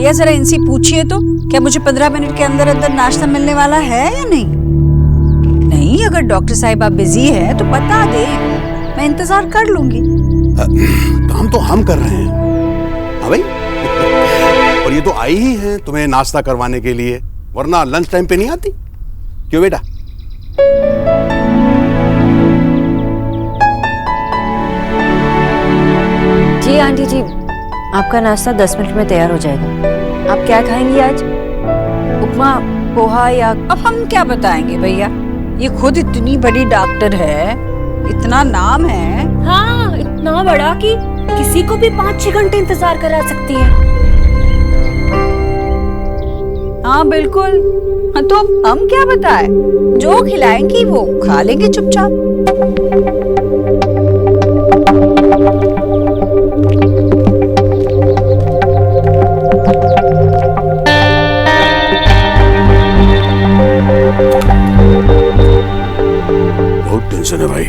भैया जरा इनसे पूछिए तो, क्या मुझे 15 मिनट के अंदर अंदर नाश्ता मिलने वाला है या नहीं? नहीं, अगर डॉक्टर साहिबा बिजी है तो बता दे, मैं इंतजार कर लूंगी। काम तो हम कर रहे हैं। हाँ भाई, और ये तो आई ही हैं तुम्हें नाश्ता करवाने के लिए, वरना लंच टाइम पे नहीं आती। क्यों बेटा? जी आंटी जी, आपका नाश्ता 10 मिनट में तैयार हो जाएगा। आप क्या खाएंगी आज? उपमा, पोहा या? अब हम क्या बताएंगे भैया, ये खुद इतनी बड़ी डॉक्टर है, इतना नाम है। हाँ, इतना बड़ा कि किसी को भी 5-6 घंटे इंतजार करा सकती है। हाँ बिल्कुल। हाँ तो हम क्या बताएं, जो खिलाएंगी वो खा लेंगे चुपचाप। टेंशन है भाई।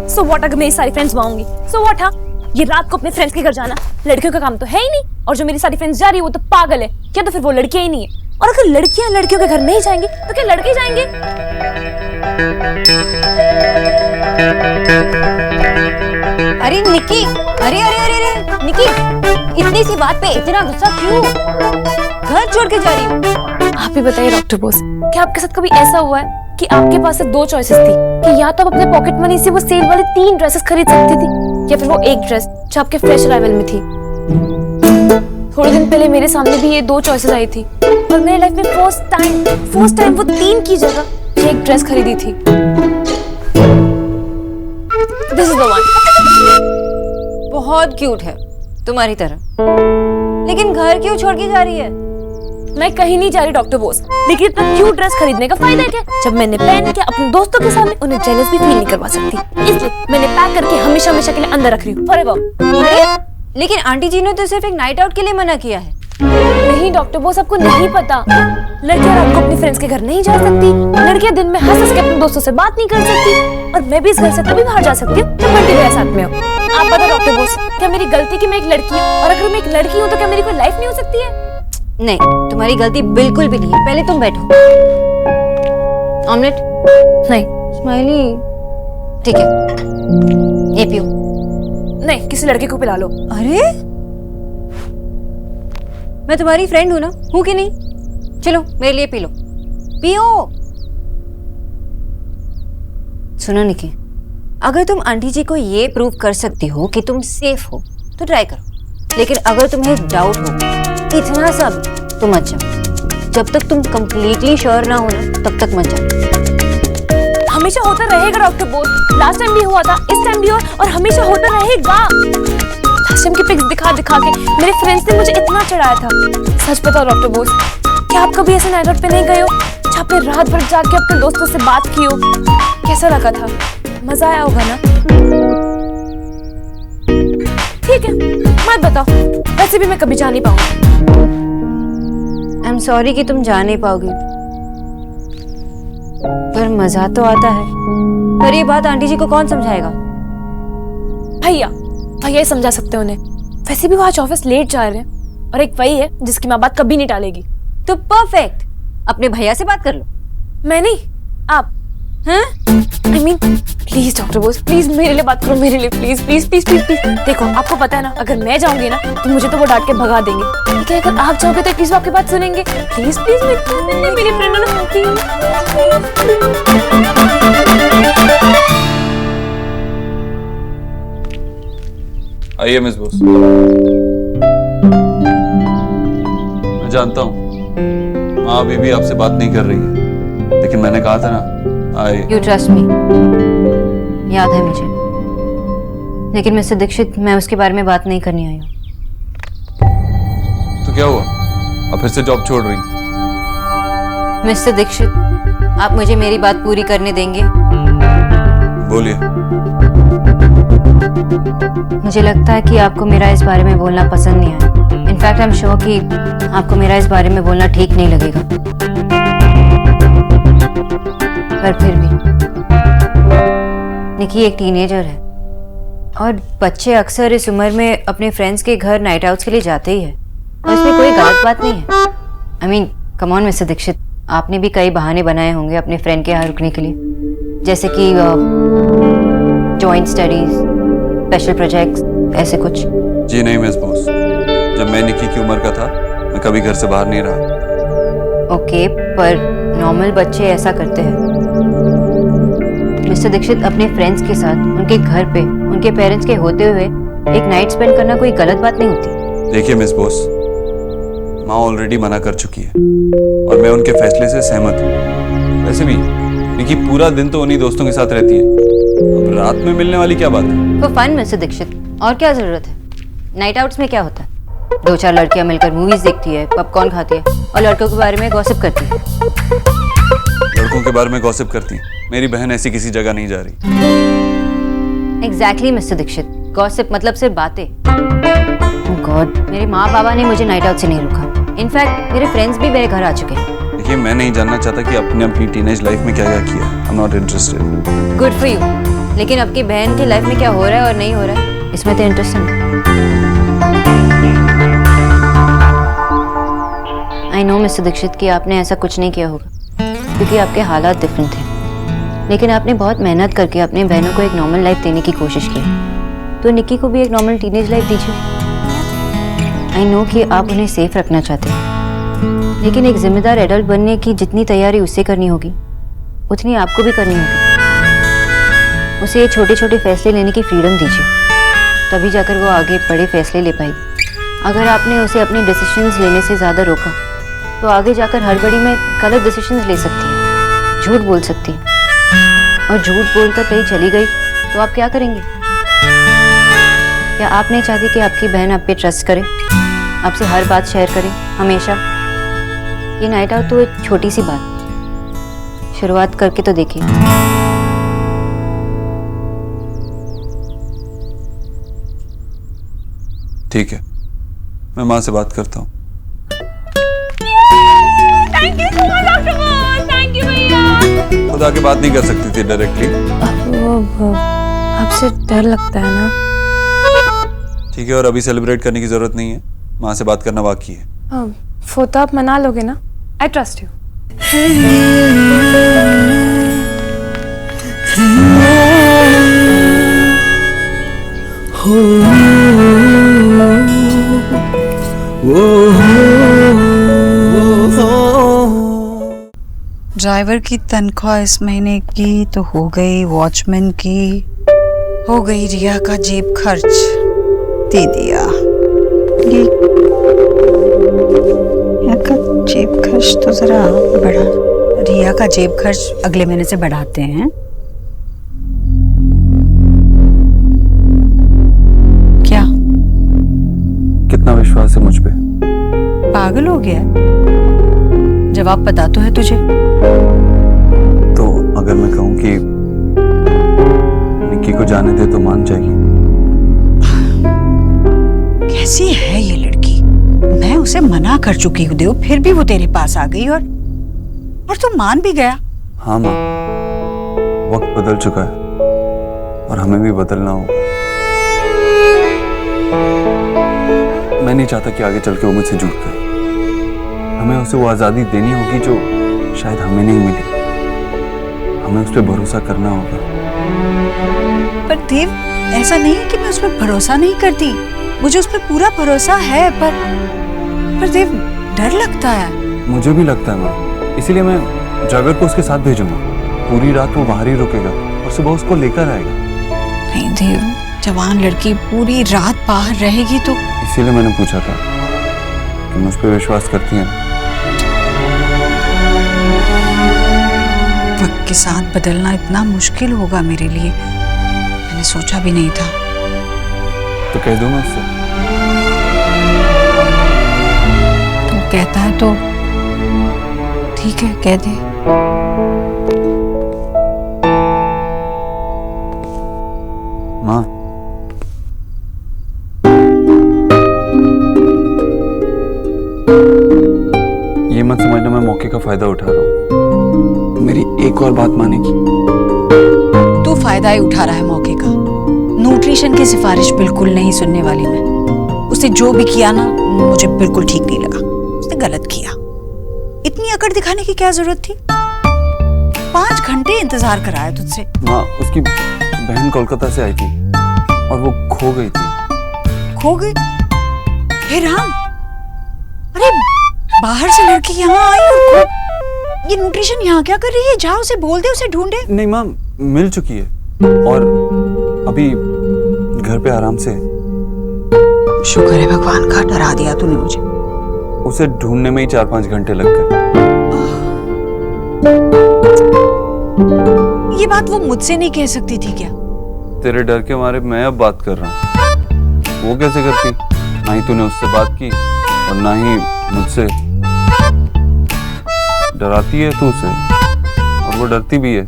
So what अगर मेरी सारी फ्रेंड्स आऊंगी? So what? हाँ, ये रात को अपने फ्रेंड्स के घर जाना लड़कियों का काम तो है ही नहीं, और जो मेरी सारी फ्रेंड्स जा रही है वो तो पागल है क्या? तो फिर वो लड़कियां ही नहीं है। और अगर लड़कियां लड़कियों के घर नहीं जाएंगी तो क्या लड़के जाएंगे? अरे निकी, अरे निकी, इतनी सी बात पे इतना गुस्सा क्यों? घर छोड़ के जा रही हूँ। आप ही बताइए डॉक्टर बोस, क्या आपके साथ कभी ऐसा हुआ है कि आपके पास से 2 चॉइसेस थी कि या तो आप अपने पॉकेट मनी से वो सेल वाली 3 ड्रेसेस खरीद सकती थी, या फिर वो एक ड्रेस जो आपके फ्रेश अराइवल में थी? थोड़े दिन पहले मेरे सामने भी ये 2 चॉइसेस आई थी, और मेरे लाइफ में फर्स्ट टाइम वो 3 की जगह एक ड्रेस खरीदी थी। This is the one. बहुत क्यूट है तुम्हारी तरह, लेकिन घर क्यों छोड़ के जा रही है? मैं कहीं नहीं जा रही डॉक्टर बोस, लेकिन इतना क्यूट ड्रेस खरीदने का फायदा क्या? जब मैंने पहन के अपने दोस्तों के सामने उन्हें जेलस भी फील नहीं करवा सकती, इसलिए मैंने पैक करके हमेशा हमेशा के लिए अंदर रख रही हूँ फॉरएवर। लेकिन आंटी जी ने तो सिर्फ एक नाइट आउट के लिए मना किया है। नहीं डॉक्टर बोस, आपको नहीं पता, लड़कियां रात को अपने फ्रेंड्स के घर नहीं जा सकती, लड़कियां दिन में हंस के अपने दोस्तों से बात नहीं कर सकती, और मैं भी इस घर से तभी बाहर जा सकती हूँ जब बंटी मेरे साथ में हो। आप बताओ डॉक्टर बोस, क्या मेरी गलती कि मैं एक लड़की हूँ? और अगर मैं एक लड़की हूँ तो क्या मेरी कोई लाइफ नहीं हो सकती है? नहीं, तुम्हारी गलती बिल्कुल भी नहीं है। पहले तुम बैठो। ऑमलेट? नहीं। स्माइली? ठीक है, ये पियो। नहीं, किसी लड़के को पिला लो। अरे, मैं तुम्हारी फ्रेंड हूँ ना, हूँ कि नहीं? चलो मेरे लिए पी लो, पियो। सुनो निकी, अगर तुम आंटी जी को ये प्रूव कर सकती हो कि तुम सेफ हो तो ट्राई करो, लेकिन अगर तुम्हें डाउट हो इतना सा भी तो मत जाओ। जब तक तुम कंप्लीटली श्योर ना हो ना, तब तक मत जाओ। हमेशा होता रहेगा डॉक्टर बोस, लास्ट टाइम भी हुआ था, इस टाइम भी हो, और हमेशा होता रहेगा। लास्ट टाइम की पिक्स दिखा दिखा के मेरे फ्रेंड्स ने मुझे इतना चढ़ाया था। सच बताओ डॉक्टर बोस, क्या आप कभी ऐसे नाइट आउट पे नहीं गए हो जहाँ पे रात भर जाके अपने दोस्तों से बात की हो? कैसा लगा था? मजा आया होगा ना? ठीक है, मत बताओ, वैसे भी मैं कभी जा नहीं पाऊंगी। आई एम सॉरी कि तुम जा नहीं पाओगी, पर मजा तो आता है। पर ये बात आंटी जी को कौन समझाएगा? भैया ही समझा सकते हैं उन्हें। वैसे भी वो आज ऑफिस लेट जा रहे हैं, और एक वही है जिसकी माँ बात कभी नहीं टालेगी। तो परफेक्ट, अपने भैया से बात कर लो। मैं नहीं, आप। हाँ? I mean, please doctor Bose, please मेरे लिए बात करो, मेरे लिए please please please please please. देखो, आपको पता है ना, अगर मैं जाऊंगी ना तो मुझे तो वो डांट के भगा देंगे, लेकिन अगर आप जाओगे तो प्लीज आपकी बात सुनेंगे। प्लीज प्लीज मेरी फ्रेंड ना होती। आइए मिस बोस। मैं जानता हूँ माँ अभी भी आपसे बात नहीं कर रही है, लेकिन मैंने कहा था ना, You trust me, याद है मुझे। लेकिन मिस्टर दीक्षित, मैं उसके बारे में बात नहीं करनी आई हूँ। तो क्या हुआ, आप फिर से जॉब छोड़ रही? मिस्टर दीक्षित, आप मुझे मेरी बात पूरी करने देंगे? बोलिए। मुझे लगता है कि आपको मेरा इस बारे में बोलना पसंद नहीं आया। इनफैक्ट आई एम श्योर कि आपको मेरा इस बारे में बोलना ठीक नहीं लगेगा, पर फिर भी निकी एक टीनेजर है और बच्चे अक्सर इस उम्र में अपने फ्रेंड्स के घर नाइट आउट्स के लिए जाते ही है और इसमें कोई गलत बात नहीं है। I mean come on mister Dixit, आपने भी कई बहाने बनाए होंगे अपने फ्रेंड के यहाँ रुकने के लिए, जैसे कि जॉइंट स्टडीज, स्पेशल प्रोजेक्ट्स, ऐसे कुछ। जी नहीं मिस बॉस, जब मैं निक्की की उम्र का था मैं कभी घर से बाहर नहीं रहा। ओके, पर नॉर्मल बच्चे ऐसा करते हैं। मिस्टर दीक्षित, अपने फ्रेंड्स के साथ उनके घर पे उनके पेरेंट्स के होते हुए एक नाइट स्पेंड करना कोई गलत बात नहीं होती। देखिए मिस बॉस, माँ ऑलरेडी मना कर चुकी है और मैं उनके फैसले से सहमत हूँ। वैसे भी निक्की पूरा दिन तो उन्हीं दोस्तों के साथ रहती है, अब रात में मिलने वाली क्या बात है। तो फन मिस्टर दीक्षित, और क्या जरूरत है। नाइट आउट्स में क्या होता है, 2-4 लड़कियां मिलकर मूवीज देखती है, पॉपकॉर्न खाती है और लड़कों के बारे में गॉसिप करती है। लड़कों के बारे में गॉसिप करती है, मेरी बहन ऐसी किसी जगह नहीं जा रही। एग्जैक्टली मिस्टर दीक्षित, गॉसिप मतलब सिर्फ बातें। गॉड, मेरे माँ बाबा ने मुझे नाइट आउट से नहीं रोका। इनफैक्ट मेरे फ्रेंड्स भी मेरे घर आ चुके हैं। देखिए मैं नहीं जानना चाहता कि आपने अपनी टीनेज लाइफ में क्या क्या किया। I am not interested. Good for you, लेकिन आपकी बहन की लाइफ में क्या हो रहा है और नहीं हो रहा है, इसमें तो इंटरेस्टिंग है। आई नो मिस्टर दीक्षित कि आपने ऐसा कुछ नहीं किया होगा क्योंकि आपके हालात डिफरेंट थे, लेकिन आपने बहुत मेहनत करके अपने बहनों को एक नॉर्मल लाइफ देने की कोशिश की, तो निक्की को भी एक नॉर्मल टीनेज लाइफ दीजिए। आई नो कि आप उन्हें सेफ रखना चाहते हैं, लेकिन एक जिम्मेदार एडल्ट बनने की जितनी तैयारी उससे करनी होगी उतनी आपको भी करनी होगी। उसे ये छोटे छोटे फैसले लेने की फ्रीडम दीजिए, तभी जाकर वो आगे बड़े फैसले ले पाएगी। अगर आपने उसे अपने डिसीजंस लेने से ज़्यादा रोका तो आगे जाकर हड़बड़ी में गलत डिसीजंस ले सकती है, झूठ बोल सकती है, और झूठ बोलकर कहीं चली गई तो आप क्या करेंगे। क्या आप नहीं चाहती कि आपकी बहन आप पे ट्रस्ट करे, आपसे हर बात शेयर करे हमेशा। ये नाइट आउट तो एक छोटी सी बात, शुरुआत करके तो देखिए। ठीक है, मैं माँ से बात करता हूँ। Thank you so much doctor Bose, thank you भैया। खुद आके बात नहीं कर सकती थी डायरेक्टली। वो आपसे डर लगता है ना। ठीक है, और अभी सेलिब्रेट करने की जरूरत नहीं है, माँ से बात करना बाकी है। वो तो आप मना लोगे ना, आई ट्रस्ट यू। ड्राइवर की तनख्वाह इस महीने की तो हो गई, वॉचमैन की हो गई, रिया का जेब खर्च दे दिया। रिया का जेब खर्च तो जरा बढ़ा, रिया का जेब खर्च अगले महीने से बढ़ाते हैं। क्या कितना विश्वास है मुझ पे? पागल हो गया? जवाब पता तो है तुझे। तो अगर मैं कहूँ कि निक्की को जाने दे तो मान जाएगी? कैसी है ये लड़की? मैं उसे मना कर चुकी हूँ देव, फिर भी वो तेरे पास आ गई और तू मान भी गया। हाँ माँ, वक्त बदल चुका है और हमें भी बदलना होगा। मैं नहीं चाहता कि आगे चल के वो मुझसे जुड़ गए। हमें उसे वो आज़ादी देनी होगी जो शायद हमें नहीं मिली। हमें उस पर भरोसा करना होगा। पर देव, ऐसा नहीं है कि मैं उस पर भरोसा नहीं करती, मुझे उस पर पूरा भरोसा है, पर देव डर लगता है। मुझे भी लगता है माँ, इसीलिए मैं ड्राइवर को उसके साथ भेजूंगा। पूरी रात वो बाहर ही रुकेगा और सुबह उसको लेकर आएगा। नहीं देव, जवान लड़की पूरी रात बाहर रहेगी तो। इसीलिए मैंने पूछा था कि मुझ पर विश्वास करती है। वक्त के साथ बदलना इतना मुश्किल होगा मेरे लिए, मैंने सोचा भी नहीं था। तो कह दूं मैं उससे? तू कहता है तो ठीक है, कह दे। माँ, ये मत समझना मैं मौके का फायदा उठा रहा हूँ। मेरी एक और बात मानेगी? तू फायदा ही उठा रहा है मौके का, नूट न्यूट्रिशन की सिफारिश बिल्कुल नहीं सुनने वाली मैं। उसने जो भी किया ना, मुझे बिल्कुल ठीक नहीं लगा। उसने गलत किया। इतनी अकड़ दिखाने की क्या जरूरत थी? 5 घंटे इंतजार कराया तुझसे। माँ, उसकी बहन कोलकाता से आई थी और वो खो गई थी। खो गई? हे राम! अरे बाहर से लड़की यहाँ आई और ये न्यूट्रिशन यहाँ क्या कर रही है? जा उसे बोल दे, उसे ढूंढे। नहीं माँ, मिल चुकी है और अभी घर पे आराम से। शुक्र है भगवान का, डरा दिया तूने मुझे। उसे ढूंढने में ही 4-5 घंटे लग गए। ये बात वो मुझसे नहीं कह सकती थी क्या? तेरे डर के मारे मैं अब बात कर रहा हूँ। वो कैसे करती? ना ही तूने उससे बात की और ना ही मुझसे। डराती है तू उसे और वो डरती भी है।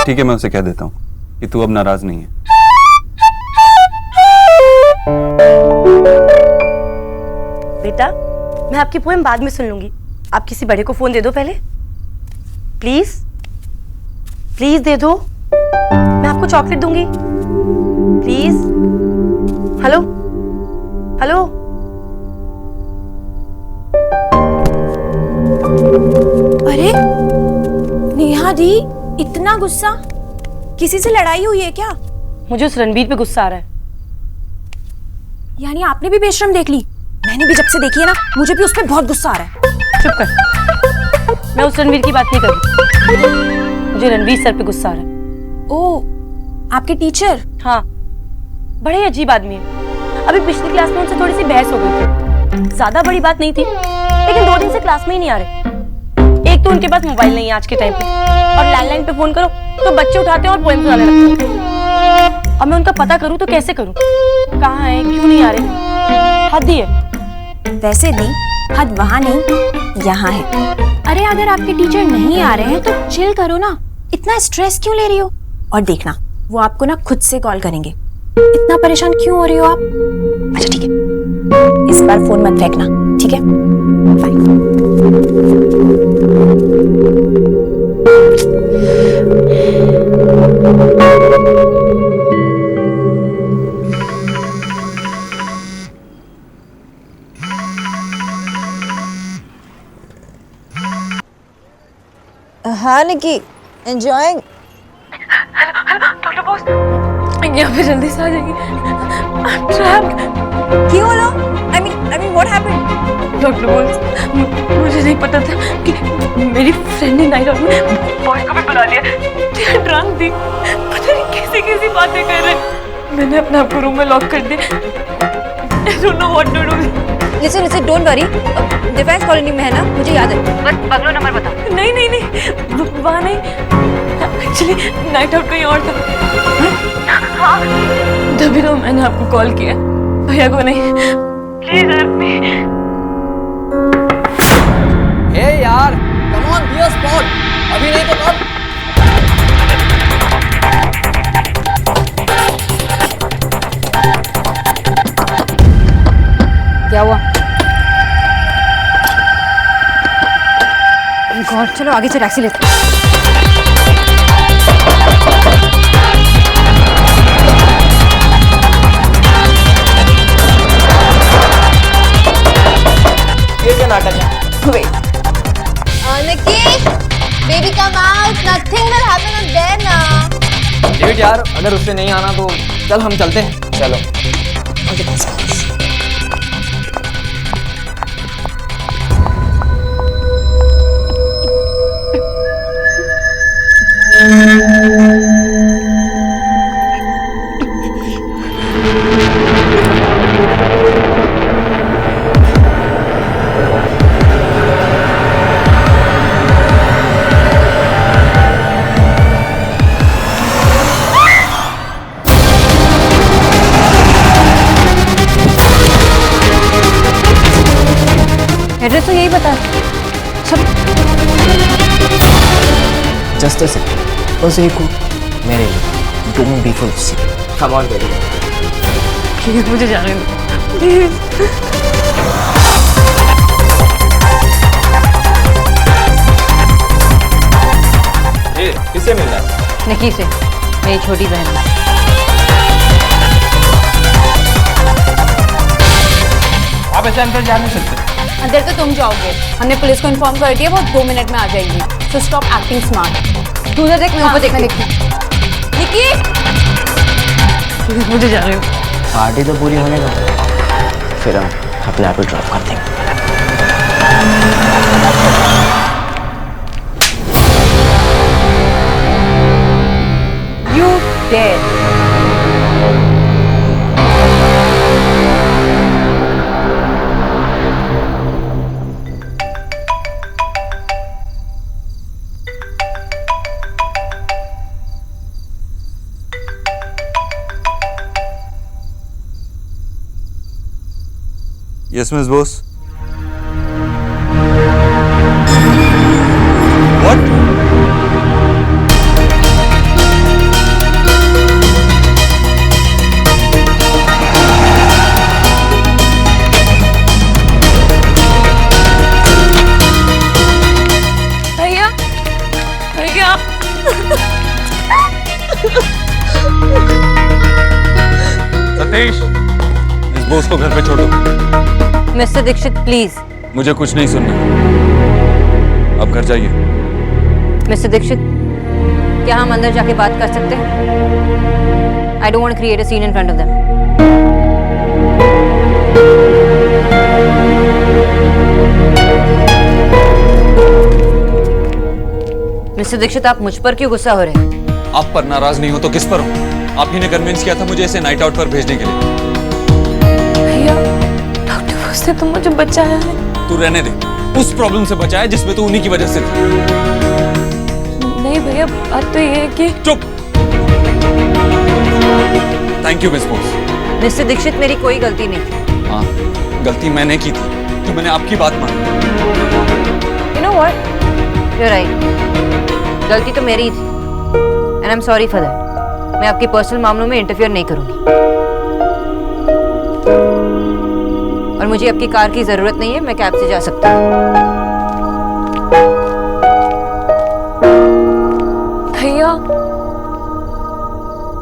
ठीक है, मैं उसे कह देता हूँ कि तू अब नाराज नहीं है। बेटा, मैं आपकी पोएम बाद में सुन लूंगी। आप किसी बड़े को फोन दे दो पहले, प्लीज प्लीज दे दो। मैं आपको चॉकलेट दूंगी, प्लीज। Hello hello. अरे नेहा दी, इतना गुस्सा? किसी से लड़ाई हुई है क्या? मुझे उस रणवीर पे गुस्सा आ रहा है। यानी आपने भी बेशरम देख ली? मैंने भी जब से देखी है ना, मुझे भी उस पर बहुत गुस्सा आ रहा है। चुप कर, मैं उस रणवीर की बात नहीं कर रही। मुझे रणवीर सर पे गुस्सा आ रहा है। ओह, आपके टीचर? हाँ, बड़े ही अजीब आदमी है। अभी पिछली क्लास में उनसे थोड़ी सी बहस हो गई थी। ज्यादा बड़ी बात नहीं थी, लेकिन 2 दिन से क्लास में ही नहीं आ रहे। एक तो उनके पास मोबाइल नहीं है आज के टाइम पे, और लैंडलाइन पे फोन करो तो बच्चे उठाते हैं और पोएम सुनाने लगते हैं। अब मैं उनका पता करूं तो कैसे करूं? कहाँ है, क्यों नहीं आ रहे? हद ही है। वैसे नहीं, हद वहां नहीं, यहाँ है। अरे अगर आपके टीचर नहीं आ रहे हैं तो चिल करो ना, इतना स्ट्रेस क्यों ले रही हो? और देखना, वो आपको ना खुद से कॉल करेंगे। इतना परेशान क्यों हो रही हो आप? अच्छा ठीक है, इस बार फोन मत फेंकना, ठीक है? बाय। हाँ निकी, एंजॉयिंग। डॉक्टर बॉस, यहाँ पे जल्दी से आ जाएगी। क्यों बोलो? I mean, what happened? Doctor boss, मुझे नहीं पता था कि मेरी फ्रेंड ने नाइट आउट में बॉय को भी बुला लिया। ड्रंक थी, पता नहीं कैसी कैसी बातें कर रहे। मैंने अपने आप को रूम में लॉक कर दिया। I don't know what to do. Listen, don't worry. Defence colony में है ना, मुझे याद है। बस बगलो नंबर बता। नहीं नहीं नहीं, वहाँ नहीं, एक्चुअली नाइट आउट कहीं और था। हाँ, तभी तो मैंने आपको कॉल किया, भैया को नहीं। Please help me. हे यार, come on, be a sport. अभी नहीं तो कब? क्या हुआ? गॉड, चलो आगे से टैक्सी लेते हैं। ये क्या नाटक है? Wait. Nikki, baby come out. Nothing will happen up there now. David यार, अगर उससे नहीं आना तो चल हम चलते हैं। चलो। एड्रेस तो यही बता। सब जस्ट अ सेकंड, बस एक मेरे लिए। Don't be foolish. Come on baby. Please मुझे जाने दो, प्लीज। किससे मिलना है? निकी से, मेरी छोटी बहन। आप ऐसे अंदर जा नहीं सकते। अंदर तो तुम जाओगे, हमने पुलिस को इन्फॉर्म कर दिया, वो 2 मिनट में आ जाएगी। So stop acting smart. तू उधर देख, मैं ऊपर देख देखती। निकी, मुझे जा रही हूँ। पार्टी तो पूरी होने दो, फिर हम अपने आप ही ड्रॉप कर देंगे। You dead. Yes, Miss Bose. What? भैया, भैया, सतीश, मिस बोस को घर पे छोड़ दो। Mister Dixit please. मुझे कुछ नहीं सुनना। अब घर जाइए। मिस्टर दीक्षित, क्या हम अंदर जाके बात कर सकते हैं? I don't want create a scene in front of them. Mister Dixit, आप मुझ पर क्यों गुस्सा हो रहे हैं? आप पर नाराज नहीं हो तो किस पर हो? आप ही ने कन्विंस किया था मुझे इसे नाइट आउट पर भेजने के लिए। भैया, डॉक्टर बोस ने तो मुझे बचाया है। तू रहने दे। उस प्रॉब्लम से बचाया जिसमें तू उन्हीं की वजह से थी। नहीं भैया, बात तो ये है कि चुप। Thank you miss Bose. Mister Dixit, मेरी कोई गलती नहीं थी। हाँ, गलती मैंने की थी तो मैंने आपकी बात मानी। You know what, you are right. गलती तो मेरी ही थी and I am sorry for that. मैं आपके पर्सनल मामलों में इंटरफियर नहीं करूंगी और मुझे आपकी कार की जरूरत नहीं है। मैं कैब से जा सकता हूँ। भैया,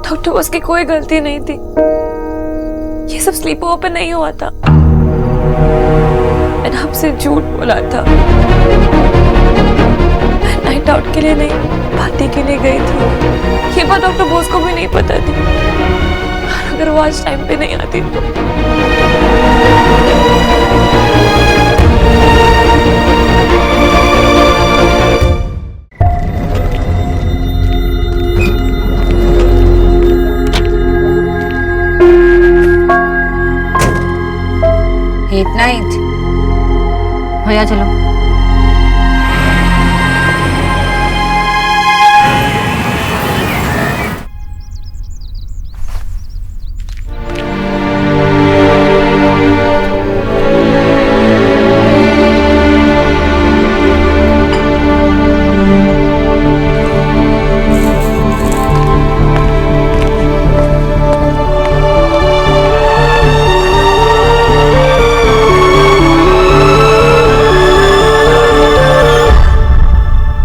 डॉक्टर बोस की कोई गलती नहीं थी। ये सब स्लीप ओवर पे नहीं हुआ था। मैंने आपसे झूठ बोला था। मैं नाइट आउट के लिए नहीं, पार्टी के लिए गई थी। ये बात डॉक्टर बोस को भी नहीं पता थी। और अगर वो आज टाइम पे नहीं आती तो नाइट भैया, चलो।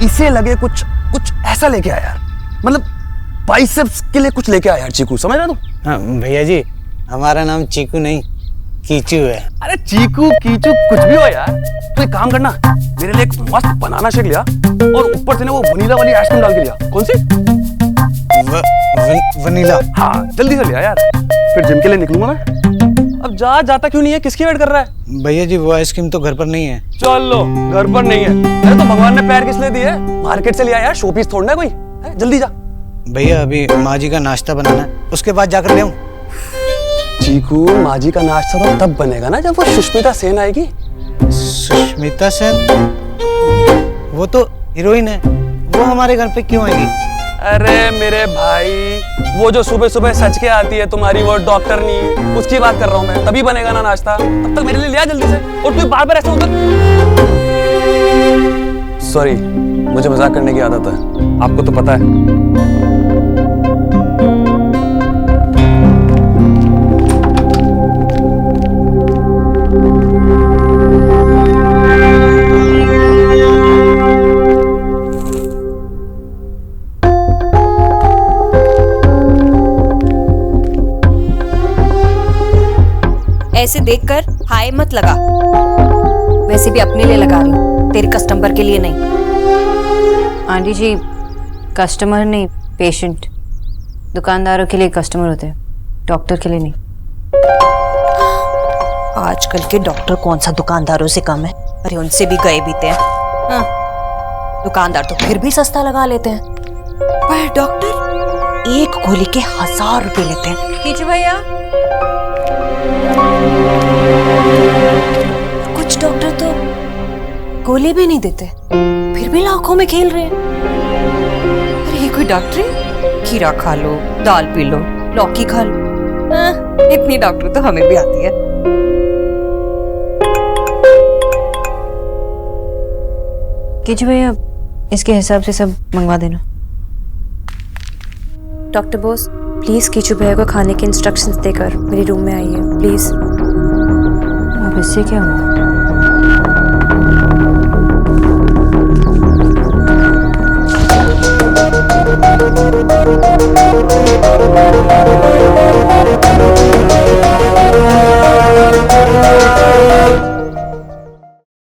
इसे लगे कुछ ऐसा लेके आया यार, मतलब बाइसेप्स के लिए कुछ लेके आया यार चीकू, समझ रहा तू? हाँ भैया जी, हमारा नाम चीकू नहीं कीचू है। अरे चीकू कीचू कुछ भी हो यार, तू एक काम करना, मेरे लिए एक मस्त बनाना शेक लिया और ऊपर से ना वो वनीला वाली आइसक्रीम डाल के लिया। कौन सी? वनीला। हाँ जल्दी से लिया यार, फिर जिम के लिए निकलूंगा मैं। अब जाता क्यों नहीं है, किसकी वेट कर रहा है? भैया जी, वो आइसक्रीम तो घर पर नहीं है। चलो घर पर नहीं है, अरे तो भगवान ने पैर किस लिए दिए? मार्केट से लिया यार, शोपीस थोड़ना है कोई है? जल्दी जा। भैया अभी माँ जी का नाश्ता बनाना है, उसके बाद जाकर ले आऊं। चीकू, माँ जी का नाश्ता तो तब बनेगा ना जब वो सुष्मिता सेन आएगी। सुष्मिता सेन? वो तो हीरोइन है, वो हमारे घर पे क्यों आएगी? अरे मेरे भाई, वो जो सुबह सुबह सच के आती है तुम्हारी, वो डॉक्टरनी, उसकी बात कर रहा हूँ मैं। तभी बनेगा ना नाश्ता, तब तक मेरे लिए लिया जल्दी से। और तू बार बार ऐसे उधर। सॉरी, मुझे मजाक करने की आदत है, आपको तो पता है। ऐसे देखकर हाय मत लगा। वैसे भी अपने लिए लगा रही हूँ, तेरे कस्टमर के लिए नहीं। आंटी जी, कस्टमर नहीं पेशेंट, दुकानदारों के लिए कस्टमर होते हैं, डॉक्टर के लिए नहीं। आजकल के डॉक्टर कौन सा दुकानदारों से कम है? अरे उनसे भी गए बीते हैं। हाँ, दुकानदार तो फिर भी सस्ता लगा लेते हैं, पर डॉक्टर एक गोली के 1000 रुपए लेते हैं। खींचो भैया। कुछ डॉक्टर तो गोली भी नहीं देते, फिर भी लाखों में खेल रहे हैं। अरे ये कोई डॉक्टर है? खीरा खा लो, दाल पी लो, लौकी खा लो। इतनी डॉक्टर तो हमें भी आती है। कीजिए भैया, इसके हिसाब से सब मंगवा देना। डॉक्टर बोस, प्लीज कीचू भैया को खाने के इंस्ट्रक्शंस देकर मेरे रूम में आइए प्लीज। अब इससे क्या हुआ?